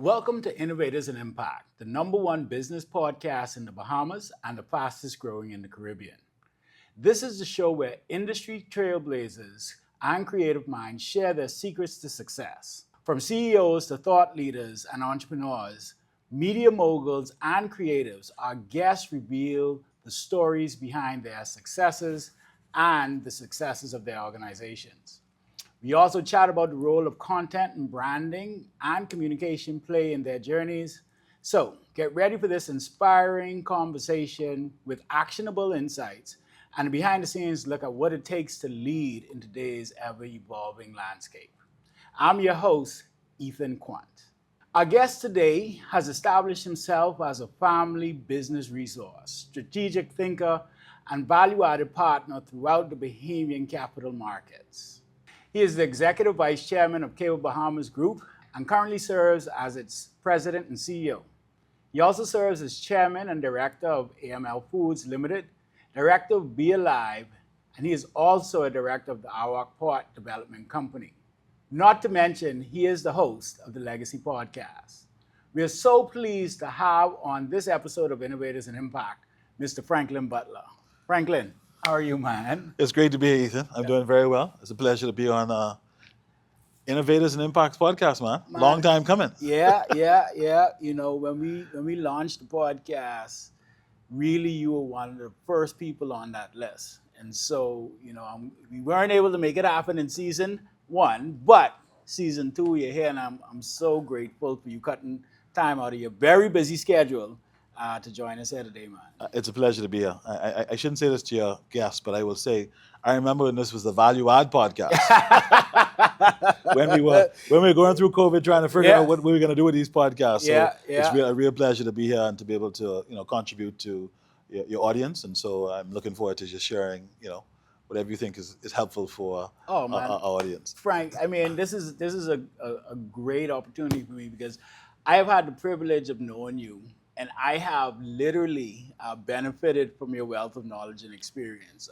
Welcome to Innovators and Impact, the #1 business podcast in the Bahamas and the fastest growing in the Caribbean. This is the show where industry trailblazers and creative minds share their secrets to success. From CEOs to thought leaders and entrepreneurs, media moguls and creatives, our guests reveal the stories behind their successes and the successes of their organizations. We also chat about the role of content and branding and communication play in their journeys. So get ready for this inspiring conversation with actionable insights and a behind-the-scenes look at what it takes to lead in today's ever-evolving landscape. I'm your host, Ethan Quant. Our guest today has established himself as a family business resource, strategic thinker, and value-added partner throughout the Bahamian capital markets. He is the Executive Vice Chairman of Cable Bahamas Group and currently serves as its President and CEO. He also serves as Chairman and Director of AML Foods Limited, Director of Be Alive, and he is also a Director of the Awak Port Development Company. Not to mention, he is the host of the Legacy Podcast. We are so pleased to have on this episode of Innovators and Impact, Mr. Franklin Butler. Franklin, how are you, man? It's great to be here, Ethan. I'm doing very well. It's a pleasure to be on Innovators and Impacts podcast, man. Long time coming. Yeah. You know, when we launched the podcast, really you were one of the first people on that list. And so, you know, we weren't able to make it happen in season 1, but season 2, you're here, and I'm so grateful for you cutting time out of your very busy schedule to join us here today, man. It's a pleasure to be here. I shouldn't say this to your guests, but I will say, I remember when this was the Value Add podcast. when we were going through COVID, trying to figure out what we were going to do with these podcasts. So it's a real pleasure to be here and to be able to, contribute to your audience. And so I'm looking forward to just sharing, whatever you think is helpful for our audience. Frank, I mean, this is a great opportunity for me because I have had the privilege of knowing you. And I have literally benefited from your wealth of knowledge and experience.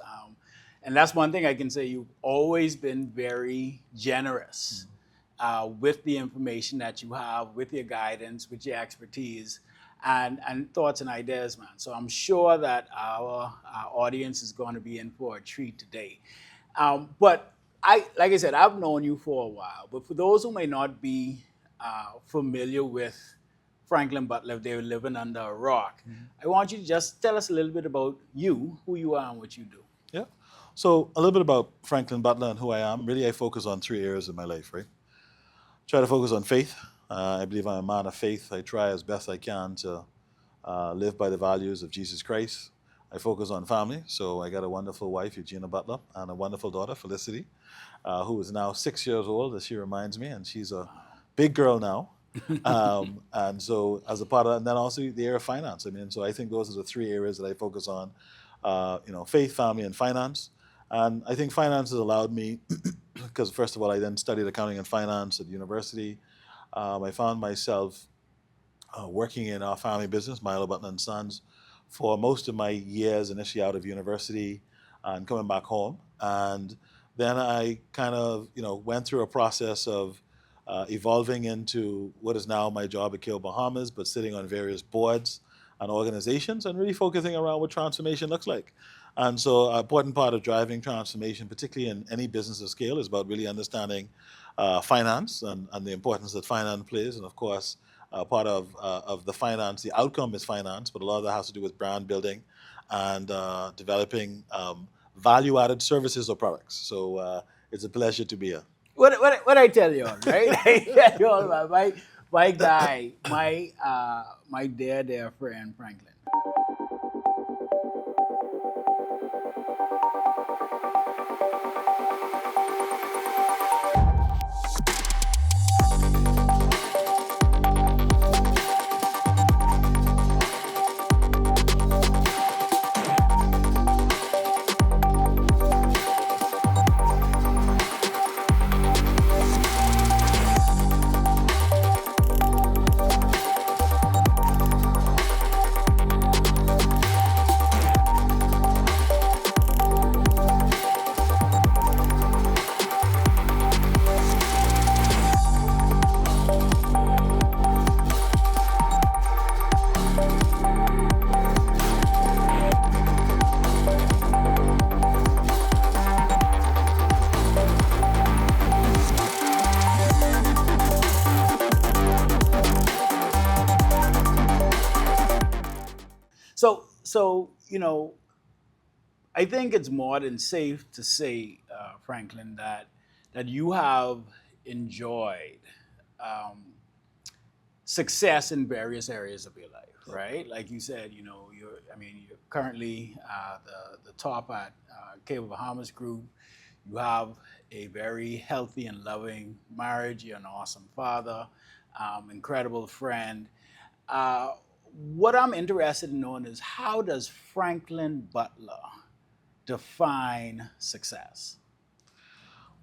And that's one thing I can say. You've always been very generous with the information that you have, with your guidance, with your expertise, and thoughts and ideas, man. So I'm sure that our audience is going to be in for a treat today. But like I said, I've known you for a while. But for those who may not be familiar with Franklin Butler, if they were living under a rock, I want you to just tell us a little bit about you, who you are, and what you do. Yeah. So a little bit about Franklin Butler and who I am. Really, I focus on 3 areas of my life, right? Try to focus on faith. I believe I'm a man of faith. I try as best I can to live by the values of Jesus Christ. I focus on family. So I got a wonderful wife, Eugenia Butler, and a wonderful daughter, Felicity, who is now 6 years old, as she reminds me, and she's a big girl now. And so as a part of that, and then also the area of finance. I mean, so I think those are the 3 areas that I focus on, faith, family, and finance. And I think finance has allowed me, because first of all, I then studied accounting and finance at university. I found myself working in our family business, Milo Butler and Sons, for most of my years initially out of university and coming back home. And then I kind of, went through a process of evolving into what is now my job at Cable Bahamas, but sitting on various boards and organizations and really focusing around what transformation looks like. And so an important part of driving transformation, particularly in any business of scale, is about really understanding finance and the importance that finance plays. And of course, part of the finance, the outcome is finance, but a lot of that has to do with brand building and developing value-added services or products. So it's a pleasure to be here. What I tell you all, right? I tell you all about my guy, my dear friend Franklin. So, I think it's more than safe to say, Franklin, that you have enjoyed um, success in various areas of your life, right? Like you said, you're currently the top at Cable Bahamas Group. You have a very healthy and loving marriage. You're an awesome father, incredible friend. Uh, what I'm interested in knowing is, how does Franklin Butler define success?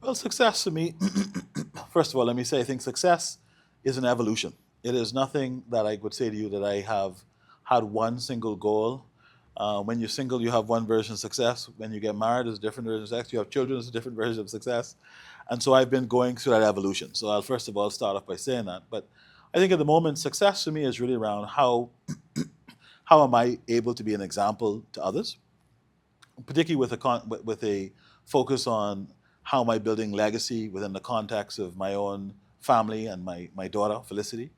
Well, success to me, first of all, let me say, I think success is an evolution. It is nothing that I would say to you that I have had one single goal. When you're single, you have one version of success. When you get married, there's a different version of success. You have children, there's a different version of success. And so I've been going through that evolution. So I'll first of all start off by saying that. But I think at the moment, success for me is really around how am I able to be an example to others, particularly with a focus on how am I building legacy within the context of my own family and my daughter, Felicity.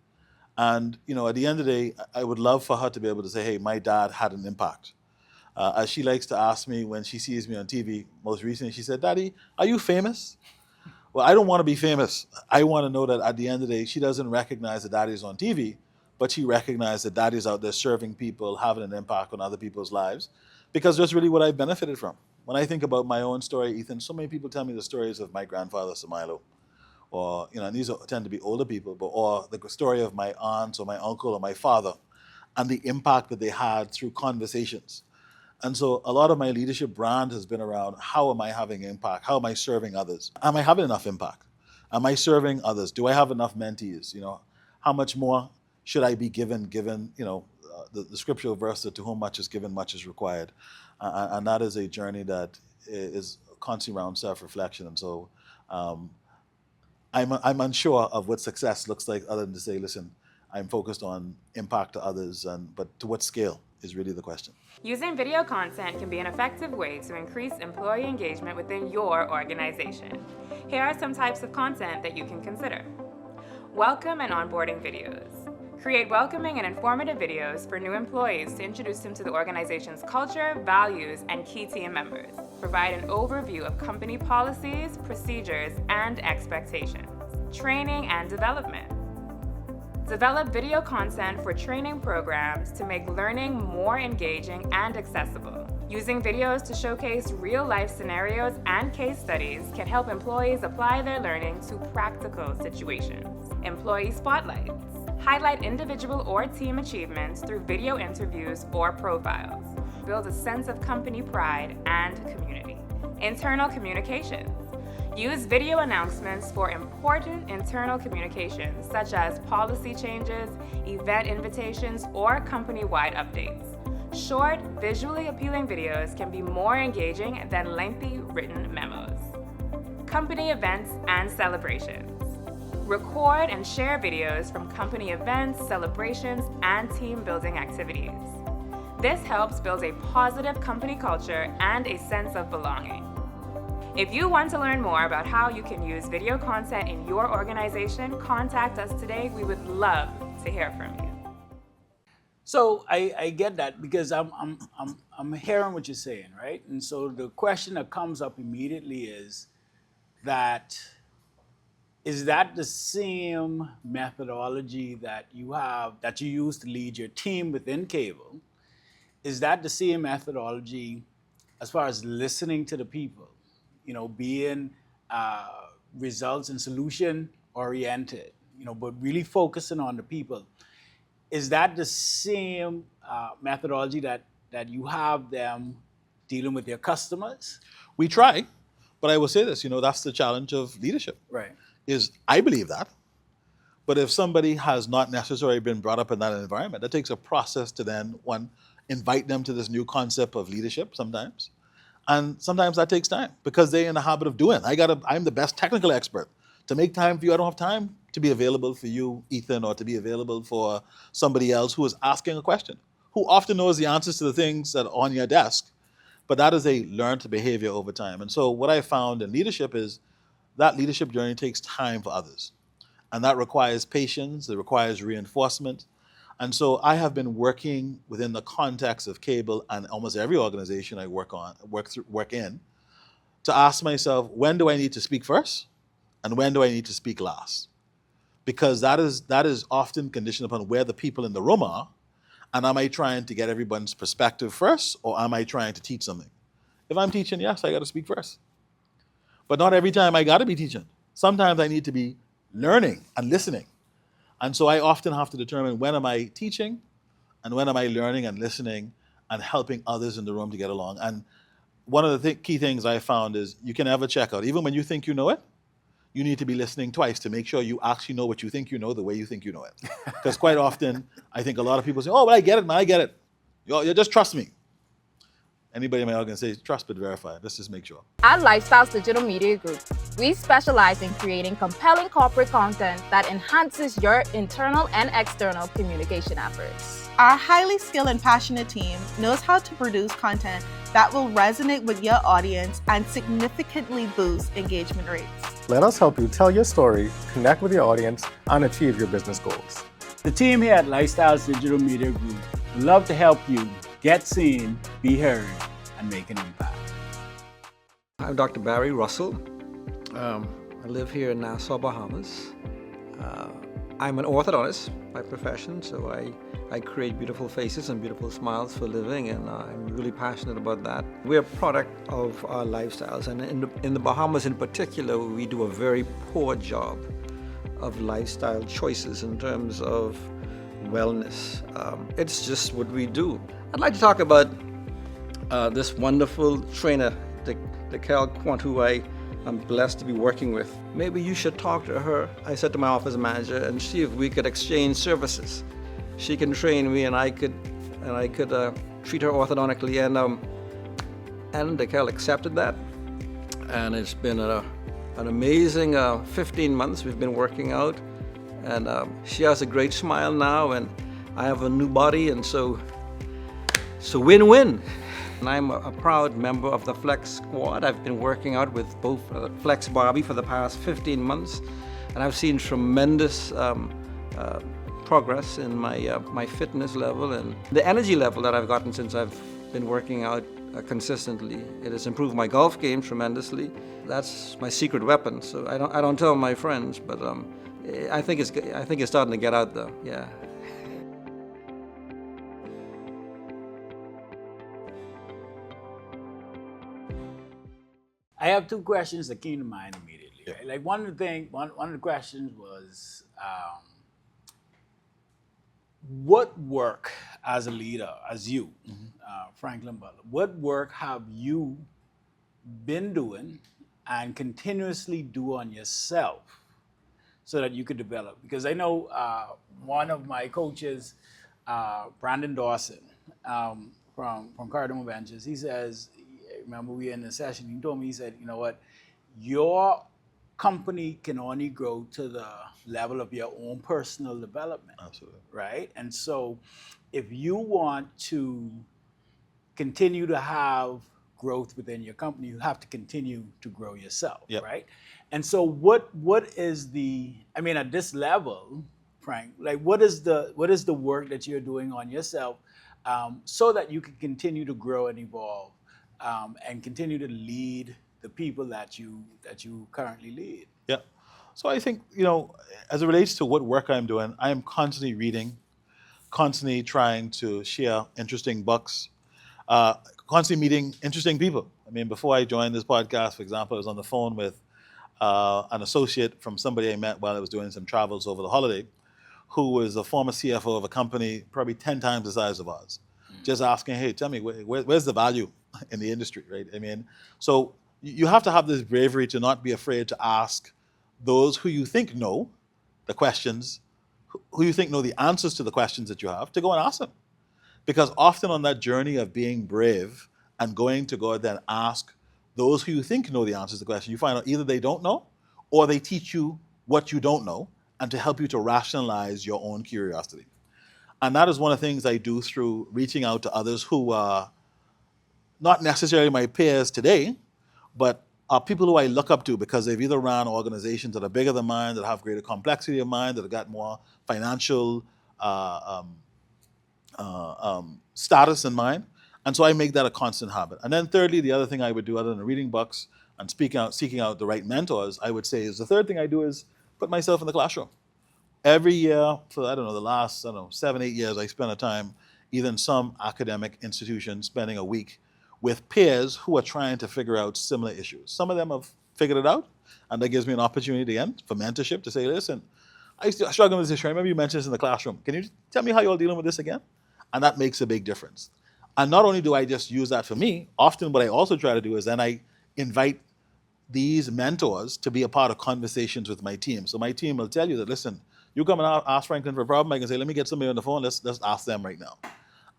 And at the end of the day, I would love for her to be able to say, hey, my dad had an impact. As she likes to ask me when she sees me on TV, most recently she said, Daddy, are you famous? Well, I don't want to be famous. I want to know that at the end of the day, she doesn't recognize that Daddy's on TV, but she recognizes that Daddy's out there serving people, having an impact on other people's lives, because that's really what I've benefited from. When I think about my own story, Ethan, so many people tell me the stories of my grandfather, Samilo, or, and these tend to be older people, or the story of my aunt or my uncle or my father, and the impact that they had through conversations. And so a lot of my leadership brand has been around, how am I having impact? How am I serving others? Am I having enough impact? Am I serving others? Do I have enough mentees? How much more should I be given, the scriptural verse that to whom much is given, much is required. And that is a journey that is constantly around self-reflection. And so I'm unsure of what success looks like, other than to say, listen, I'm focused on impact to others, but to what scale is really the question. Using video content can be an effective way to increase employee engagement within your organization. Here are some types of content that you can consider. Welcome and onboarding videos. Create welcoming and informative videos for new employees to introduce them to the organization's culture, values, and key team members. Provide an overview of company policies, procedures, and expectations. Training and development. Develop video content for training programs to make learning more engaging and accessible. Using videos to showcase real-life scenarios and case studies can help employees apply their learning to practical situations. Employee spotlights. Highlight individual or team achievements through video interviews or profiles. Build a sense of company pride and community. Internal communications. Use video announcements for important internal communications, such as policy changes, event invitations, or company-wide updates. Short, visually appealing videos can be more engaging than lengthy written memos. Company events and celebrations. Record and share videos from company events, celebrations, and team-building activities. This helps build a positive company culture and a sense of belonging. If you want to learn more about how you can use video content in your organization, contact us today. We would love to hear from you. So I get that, because I'm hearing what you're saying, right? And so the question that comes up immediately is that the same methodology that you use to lead your team within cable? Is that the same methodology as far as listening to the people? Being results and solution oriented, but really focusing on the people. Is that the same methodology that you have them dealing with their customers? We try, but I will say this, that's the challenge of leadership. Right. Is I believe that, but if somebody has not necessarily been brought up in that environment, that takes a process to then, one, invite them to this new concept of leadership sometimes. And sometimes that takes time, because they're in the habit of doing. I'm the best technical expert. To make time for you, I don't have time to be available for you, Ethan, or to be available for somebody else who is asking a question, who often knows the answers to the things that are on your desk. But that is a learned behavior over time. And so what I found in leadership is that leadership journey takes time for others. And that requires patience, it requires reinforcement. And so I have been working within the context of cable and almost every organization I work in, to ask myself, when do I need to speak first, and when do I need to speak last? Because that is often conditioned upon where the people in the room are, and am I trying to get everyone's perspective first, or am I trying to teach something? If I'm teaching, yes, I got to speak first. But not every time I got to be teaching. Sometimes I need to be learning and listening. And so I often have to determine, when am I teaching and when am I learning and listening and helping others in the room to get along. And one of the key things I found is, you can never check out. Even when you think you know it, you need to be listening twice to make sure you actually know what you think you know the way you think you know it. Because quite often, I think a lot of people say, oh, well, I get it, man, I get it. You just trust me. Anybody in my organization, trust but verify. Let's just make sure. At Lifestyles Digital Media Group, we specialize in creating compelling corporate content that enhances your internal and external communication efforts. Our highly skilled and passionate team knows how to produce content that will resonate with your audience and significantly boost engagement rates. Let us help you tell your story, connect with your audience, and achieve your business goals. The team here at Lifestyles Digital Media Group would love to help you get seen, be heard, and make an impact. I'm Dr. Barry Russell. I live here in Nassau, Bahamas. I'm an orthodontist by profession, so I create beautiful faces and beautiful smiles for a living, and I'm really passionate about that. We're a product of our lifestyles, and in the Bahamas in particular, we do a very poor job of lifestyle choices in terms of wellness. It's just what we do. I'd like to talk about this wonderful trainer, the Cal Quant, who I'm blessed to be working with. Maybe you should talk to her, I said to my office manager, and see if we could exchange services. She can train me, and I could treat her orthodontically, and the Cal accepted that. And it's been an amazing 15 months we've been working out, and she has a great smile now, and I have a new body, and so win-win. And I'm a proud member of the Flex Squad. I've been working out with both Flex Barbie for the past 15 months, and I've seen tremendous progress in my fitness level and the energy level that I've gotten since I've been working out consistently. It has improved my golf game tremendously. That's my secret weapon. So I don't tell my friends, but I think it's starting to get out there. Yeah. I have two questions that came to mind immediately. Right? Like one of the questions was, what work as a leader, as you, Franklin Butler, what work have you been doing and continuously do on yourself so that you could develop? Because I know one of my coaches, Brandon Dawson, from Cardinal Ventures, he says, remember we were in the session, he told me, he said, you know what, your company can only grow to the level of your own personal development. Absolutely. Right? And so if you want to continue to have growth within your company, you have to continue to grow yourself, Yep. right? And so what is the, I mean, at this level, Frank, like what is the work that you're doing on yourself so that you can continue to grow and evolve and continue to lead the people that you currently lead? Yeah. So I think, as it relates to what work I'm doing, I am constantly reading, constantly trying to share interesting books, constantly meeting interesting people. I mean, before I joined this podcast, for example, I was on the phone with an associate from somebody I met while I was doing some travels over the holiday, who was a former CFO of a company probably 10 times the size of ours. Just asking, hey, tell me, where's the value in the industry, right? I mean, so you have to have this bravery to not be afraid to ask those who you think know the questions, who you think know the answers to the questions that you have, to go and ask them. Because often on that journey of being brave and going to go there and ask those who you think know the answers to the question, you find out either they don't know or they teach you what you don't know and to help you to rationalize your own curiosity. And that is one of the things I do through reaching out to others who are not necessarily my peers today, but are people who I look up to because they've either run organizations that are bigger than mine, that have greater complexity of mine, that have got more financial status in mind. And so I make that a constant habit. And then thirdly, the other thing I would do other than reading books and seeking out the right mentors, I would say is the third thing I do is put myself in the classroom. Every year for, the last, 7, 8 years, I spend a time either in some academic institution spending a week with peers who are trying to figure out similar issues. Some of them have figured it out, and that gives me an opportunity again for mentorship to say, listen, I struggle with this issue. I remember you mentioned this in the classroom. Can you tell me how you're dealing with this again? And that makes a big difference. And not only do I just use that for me, often what I also try to do is then I invite these mentors to be a part of conversations with my team. So my team will tell you that, listen, you come and ask Franklin for a problem, I can say, let me get somebody on the phone, let's ask them right now.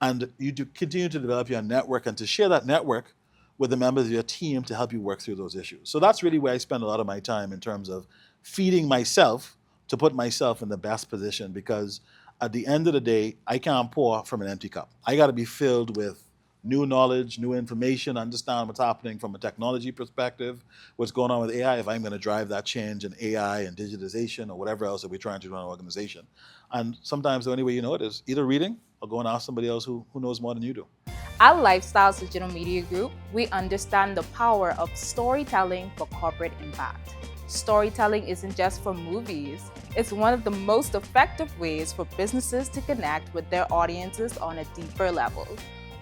And you continue to develop your network and to share that network with the members of your team to help you work through those issues. So that's really where I spend a lot of my time in terms of feeding myself to put myself in the best position, because at the end of the day, I can't pour from an empty cup. I got to be filled with new knowledge, new information, understand what's happening from a technology perspective, what's going on with AI, if I'm going to drive that change in AI and digitization or whatever else that we're trying to do in our organization. And sometimes the only way you know it is either reading or go and ask somebody else who knows more than you do. At Lifestyles Digital Media Group, we understand the power of storytelling for corporate impact. Storytelling isn't just for movies. It's one of the most effective ways for businesses to connect with their audiences on a deeper level.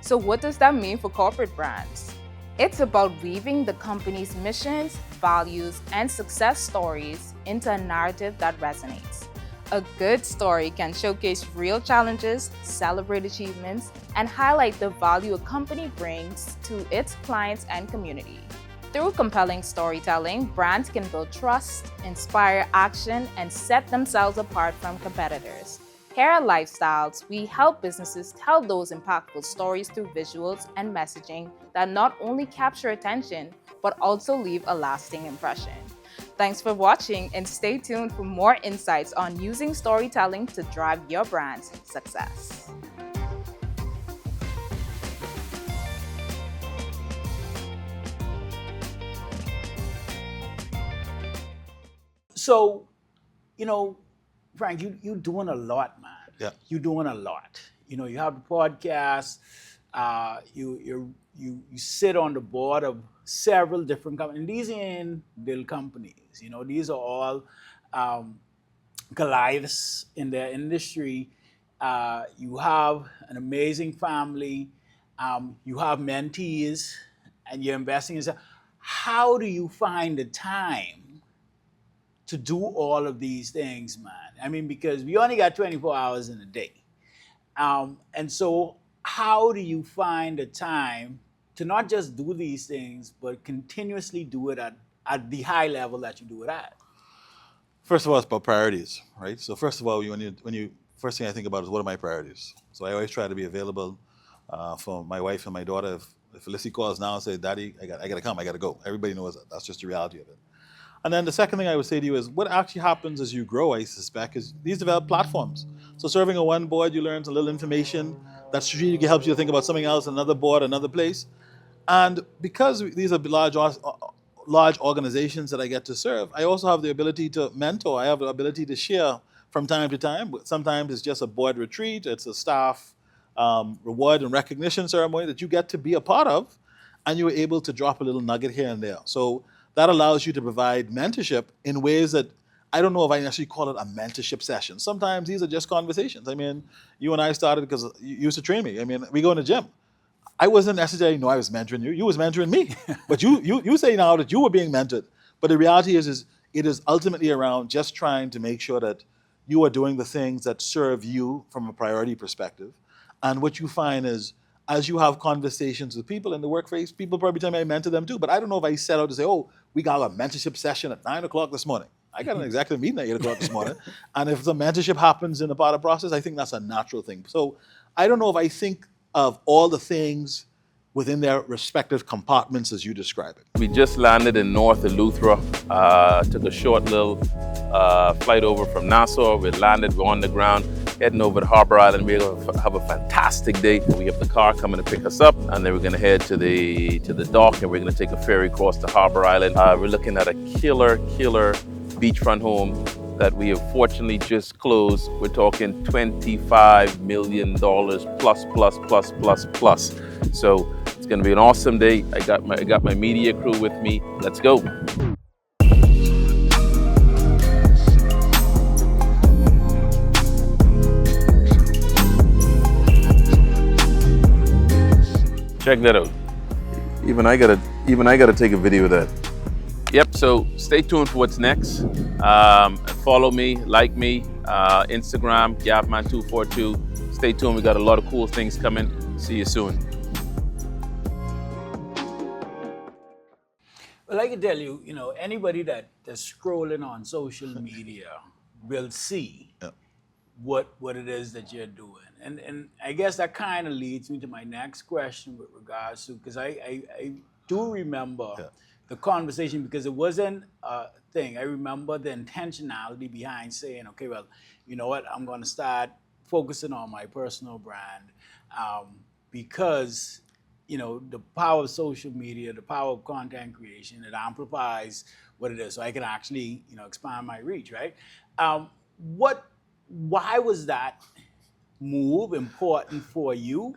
So what does that mean for corporate brands? It's about weaving the company's missions, values, and success stories into a narrative that resonates. A good story can showcase real challenges, celebrate achievements, and highlight the value a company brings to its clients and community. Through compelling storytelling, brands can build trust, inspire action, and set themselves apart from competitors. Here at Lifestyles, we help businesses tell those impactful stories through visuals and messaging that not only capture attention, but also leave a lasting impression. Thanks for watching, and stay tuned for more insights on using storytelling to drive your brand's success. So, Frank, you're doing a lot, man. Yeah. You're doing a lot. You have the podcast. You sit on the board of several different companies. These ain't little companies. These are all Goliaths in their industry. You have an amazing family. You have mentees, and you're investing in yourself. How do you find the time to do all of these things, man? I mean, because we only got 24 hours in a day. And so how do you find the time to not just do these things, but continuously do it at the high level that you do it at? First of all, it's about priorities, right? So first of all, first thing I think about is what are my priorities? So I always try to be available for my wife and my daughter. If Felicity calls now and says, Daddy, I got to come, I got to go. Everybody knows that. That's just the reality of it. And then the second thing I would say to you is what actually happens as you grow, I suspect, is these develop platforms. So serving on one board, you learn a little information that strategically helps you to think about something else, another board, another place. And because these are large organizations that I get to serve, I also have the ability to mentor. I have the ability to share from time to time. Sometimes it's just a board retreat. It's a staff reward and recognition ceremony that you get to be a part of, and you're able to drop a little nugget here and there. So that allows you to provide mentorship in ways that I don't know if I necessarily call it a mentorship session. Sometimes these are just conversations. I mean, you and I started because you used to train me. I mean, we go in the gym. I wasn't necessarily know I was mentoring you. You was mentoring me. But you say now that you were being mentored. But the reality is it is ultimately around just trying to make sure that you are doing the things that serve you from a priority perspective. And what you find is, as you have conversations with people in the workplace, people probably tell me I mentor them too. But I don't know if I set out to say, oh, we got a mentorship session at 9 o'clock this morning. I got an executive meeting at 8 o'clock this morning. And if the mentorship happens in a part of the process, I think that's a natural thing. So I don't know if I think of all the things within their respective compartments as you describe it. We just landed in north of Eleuthera, took a short little flight over from Nassau. We landed, we're on the ground, heading over to Harbor Island. We're going to have a fantastic day. We have the car coming to pick us up, and then we're going to head to the dock, and we're going to take a ferry across to Harbor Island. We're looking at a killer beachfront home that we have fortunately just closed. We're talking $25 million plus, plus, plus, plus, plus. So it's going to be an awesome day. I got my media crew with me. Let's go. Check that out. Even I gotta take a video of that. Yep, so stay tuned for what's next. Follow me, like me, Instagram, Gapman242. Stay tuned, we got a lot of cool things coming. See you soon. Well, I can tell you, anybody that's scrolling on social media will see what it is that you're doing. And I guess that kind of leads me to my next question with regards to, because I do remember the conversation, because it wasn't a thing. I remember the intentionality behind saying, okay, well, you know what, I'm going to start focusing on my personal brand because, the power of social media, the power of content creation, it amplifies what it is. So I can actually, expand my reach, right? Why was that move important for you,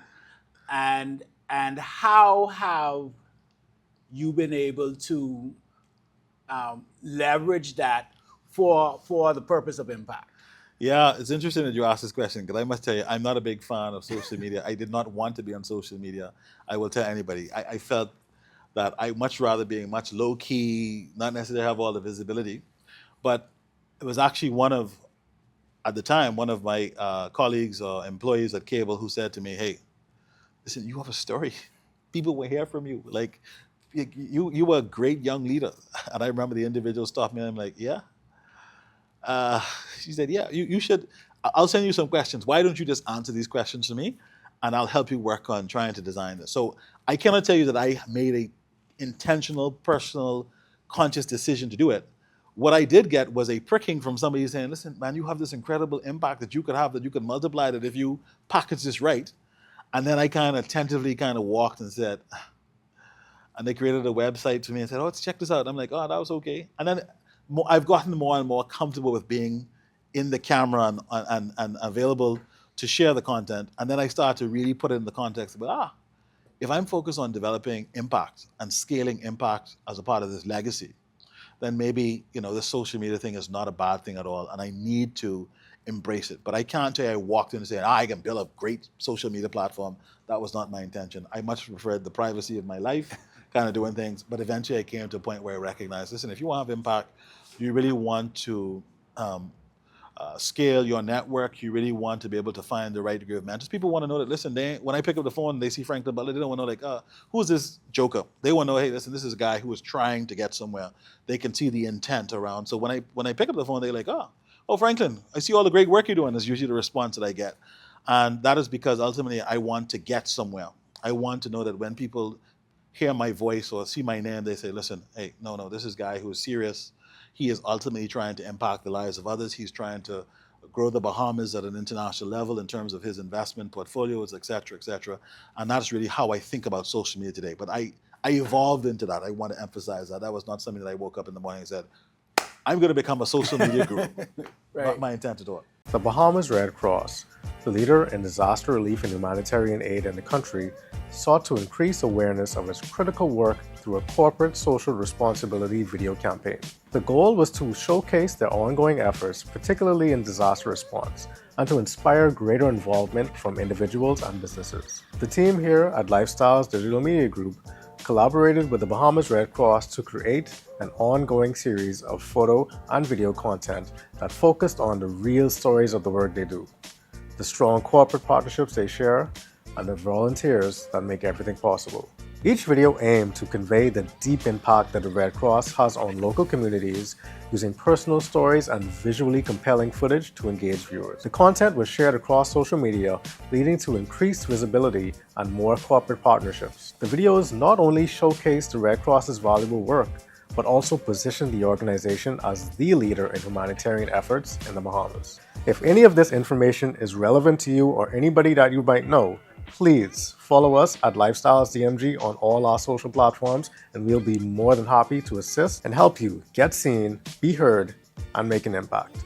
and how have you been able to leverage that for the purpose of impact? Yeah, it's interesting that you asked this question, because I must tell you, I'm not a big fan of social media. I did not want to be on social media. I will tell anybody. I felt that I much rather being much low key, not necessarily have all the visibility. But it was actually at the time, one of my colleagues or employees at cable who said to me, hey, listen, you have a story. People will hear from you. Like, you were a great young leader. And I remember the individual stopped me and I'm like, yeah? She said, yeah, you should. I'll send you some questions. Why don't you just answer these questions to me? And I'll help you work on trying to design this. So I cannot tell you that I made a intentional, personal, conscious decision to do it. What I did get was a pricking from somebody saying, listen, man, you have this incredible impact that you could have, that you could multiply that if you package this right. And then I kind of tentatively walked and said, and they created a website for me and said, oh, let's check this out. I'm like, oh, that was okay. And then I've gotten more and more comfortable with being in the camera and available to share the content. And then I started to really put it in the context of, if I'm focused on developing impact and scaling impact as a part of this legacy, then maybe, this social media thing is not a bad thing at all, and I need to embrace it. But I can't say I walked in and said, I can build a great social media platform. That was not my intention. I much preferred the privacy of my life, kind of doing things. But eventually I came to a point where I recognized, listen, if you want to have impact, you really want to scale your network, you really want to be able to find the right degree of mentors. People want to know that, listen, when I pick up the phone and they see Franklin Butler, they don't want to know, who's this joker? They want to know, hey, listen, this is a guy who is trying to get somewhere. They can see the intent around. So when I pick up the phone, they're like, oh, Franklin, I see all the great work you're doing, is usually the response that I get. And that is because ultimately I want to get somewhere. I want to know that when people hear my voice or see my name, they say, listen, hey, no, this is a guy who is serious. He is ultimately trying to impact the lives of others. He's trying to grow the Bahamas at an international level in terms of his investment portfolios, et cetera, et cetera. And that's really how I think about social media today. But I evolved into that. I want to emphasize that. That was not something that I woke up in the morning and said, I'm going to become a social media guru. Right. Not my intent at all. The Bahamas Red Cross, the leader in disaster relief and humanitarian aid in the country, sought to increase awareness of its critical work through a corporate social responsibility video campaign. The goal was to showcase their ongoing efforts, particularly in disaster response, and to inspire greater involvement from individuals and businesses. The team here at Lifestyles Digital Media Group collaborated with the Bahamas Red Cross to create an ongoing series of photo and video content that focused on the real stories of the work they do, the strong corporate partnerships they share, and the volunteers that make everything possible. Each video aimed to convey the deep impact that the Red Cross has on local communities, using personal stories and visually compelling footage to engage viewers. The content was shared across social media, leading to increased visibility and more corporate partnerships. The videos not only showcased the Red Cross's valuable work, but also positioned the organization as the leader in humanitarian efforts in the Bahamas. If any of this information is relevant to you or anybody that you might know, please follow us at Lifestyles DMG on all our social platforms, and we'll be more than happy to assist and help you get seen, be heard, and make an impact.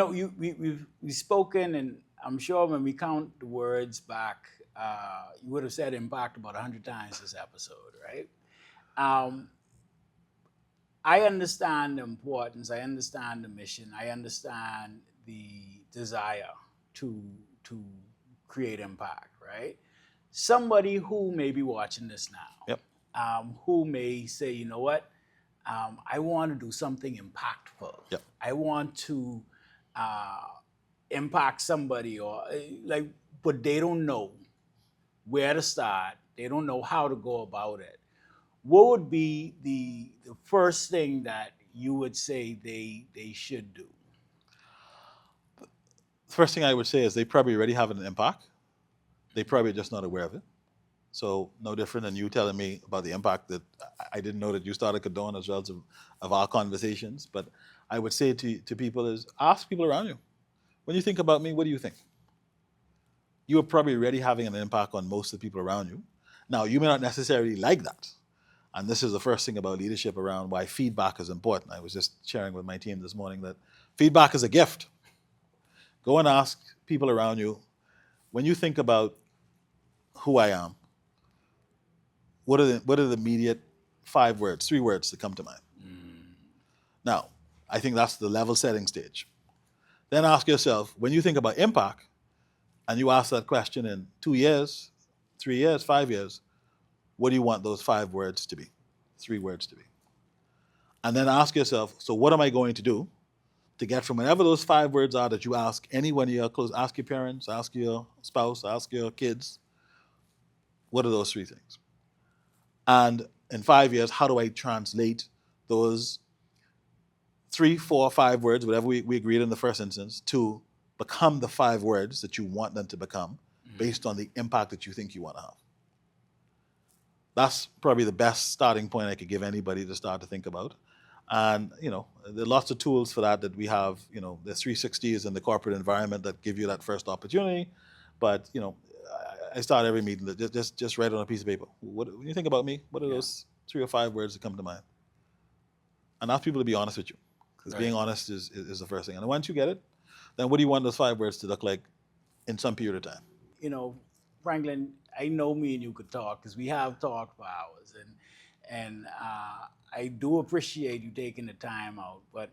we've spoken, and I'm sure when we count the words back, you would have said impact about 100 times this episode, right? I understand the importance. I understand the mission. I understand the desire to create impact, right? Somebody who may be watching this now, Yep. who may say, you know what, I want to do something impactful. Yep. I want to impact somebody, or but they don't know where to start. They don't know how to go about it. What would be the first thing that you would say they should do? The first thing I would say is they probably already have an impact. They probably just not aware of it. So no different than you telling me about the impact that I didn't know that you started Condone as a result of our conversations. But I would say to people is ask people around you. When you think about me, what do you think? You are probably already having an impact on most of the people around you. Now, you may not necessarily like that. And this is the first thing about leadership around why feedback is important. I was just sharing with my team this morning that feedback is a gift. Go and ask people around you, when you think about who I am, what are the immediate 3 words that come to mind? Now, I think that's the level setting stage. Then ask yourself, when you think about impact, and you ask that question in 2 years, 3 years, 5 years, what do you want those 5 words to be, 3 words to be? And then ask yourself, so what am I going to do to get from whatever those 5 words are that you ask anyone of your close, ask your parents, ask your spouse, ask your kids, what are those 3 things? And in 5 years, how do I translate those 3, 4, 5 words, whatever we agreed in the first instance, to become the 5 words that you want them to become based on the impact that you think you want to have? That's probably the best starting point I could give anybody to start to think about. And, there are lots of tools for that we have, the 360s in the corporate environment that give you that first opportunity. But, I start every meeting, just write it on a piece of paper. When you think about me, what are those 3 or 5 words that come to mind? And ask people to be honest with you. Because being honest is the first thing. And once you get it, then what do you want those 5 words to look like in some period of time? Franklin, I know me and you could talk because we have talked for hours, and I do appreciate you taking the time out. But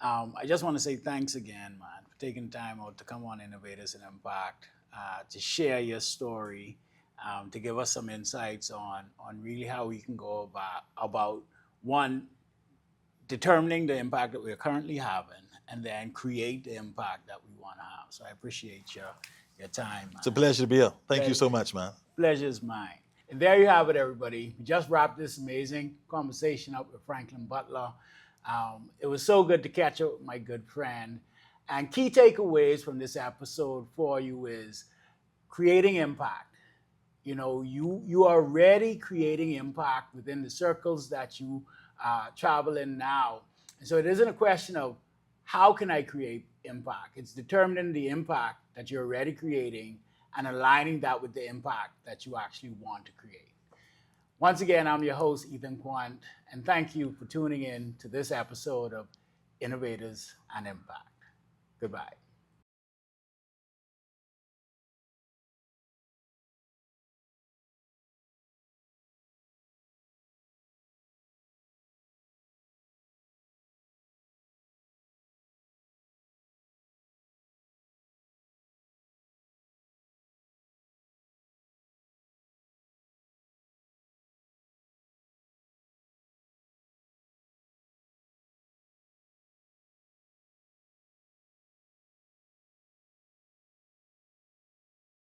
I just want to say thanks again, man, for taking the time out to come on Innovators and Impact, to share your story, to give us some insights on really how we can go about one, determining the impact that we're currently having, and then create the impact that we want to have. So I appreciate your time, man. It's a pleasure to be here. Thank you so much, man. Pleasure's mine. And there you have it, everybody. We just wrapped this amazing conversation up with Franklin Butler. It was so good to catch up with my good friend. And key takeaways from this episode for you is creating impact. You are already creating impact within the circles that you travel in now. And so it isn't a question of how can I create impact? It's determining the impact that you're already creating and aligning that with the impact that you actually want to create. Once again, I'm your host, Ethan Quant, and thank you for tuning in to this episode of Innovators and Impact. Goodbye.